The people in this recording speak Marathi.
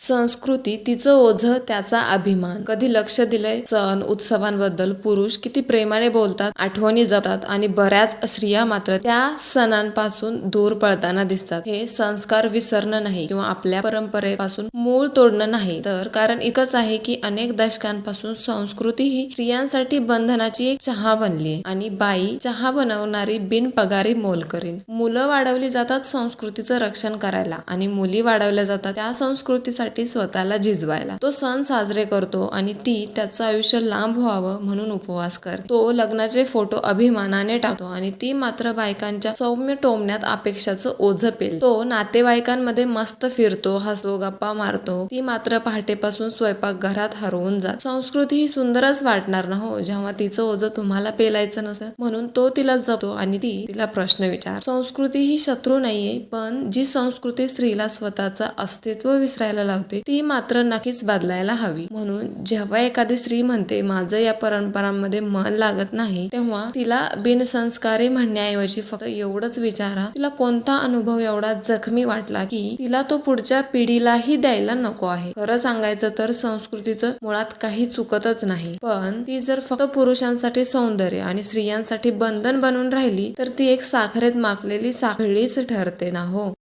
संस्कृती, तिचं ओझं, त्याचा अभिमान. कधी लक्ष दिलंय सण उत्सवांबद्दल पुरुष किती प्रेमाने बोलतात, आठवणी जपतात आणि बऱ्याच स्त्रिया मात्र त्या सणांपासून दूर पळताना दिसतात. हे संस्कार विसरणं नाही किंवा आपल्या परंपरेपासून मूळ तोडणं नाही, तर कारण इतकंच आहे की अनेक दशकांपासून संस्कृती ही स्त्रियांसाठी बंधनाची एक चहा बनली आणि बाई चहा बनवणारी बिनपगारी मोलकरीण. मुलं वाढवली जातात संस्कृतीचं रक्षण करायला आणि मुली वाढवल्या जातात त्या संस्कृतीसाठी स्वतःला झिजवायला. तो सण साजरे करतो आणि ती त्याचं आयुष्य लांब व्हावं म्हणून उपवास करतो. तो लग्नाचे फोटो अभिमानाने टाकतो आणि ती मात्र बायकांच्या सौम्य टोमण्यात अपेक्षाचं ओझं पेल. तो नातेवाईकांमध्ये मस्त फिरतो, हसतो, गप्पा मारतो. ती मात्र पहाटेपासून स्वयंपाकघरात हरवून जात. संस्कृती ही सुंदरच वाटणार ना हो, जेव्हा तिचं ओझं तुम्हाला पेलायचं नसेल. म्हणून तो तिला जपतो आणि ती तिला प्रश्न विचार. संस्कृती ही शत्रू नाहीये, पण जी संस्कृती स्त्रीला स्वतःचं अस्तित्व विसरायला लावते ती मात्र नक्कीच बदलायला हवी. म्हणून जेव्हा एखादी स्त्री म्हणते माझं या परंपरांमध्ये मन लागत नाही, तेव्हा तिला बिनसंस्कारी म्हणण्याऐवजी फक्त एवढंच विचारा, तिला कोणता अनुभव एवढा जखमी वाटला की तिला तो पुढच्या पिढीलाही द्यायला नको आहे. खरं सांगायचं तर संस्कृतीचं मुळात काही चुकतच नाही, पण ती जर फक्त पुरुषांसाठी सौंदर्य आणि स्त्रियांसाठी बंधन बनून राहिली तर ती एक साखरेत माखलेली साखळीच ठरते ना हो.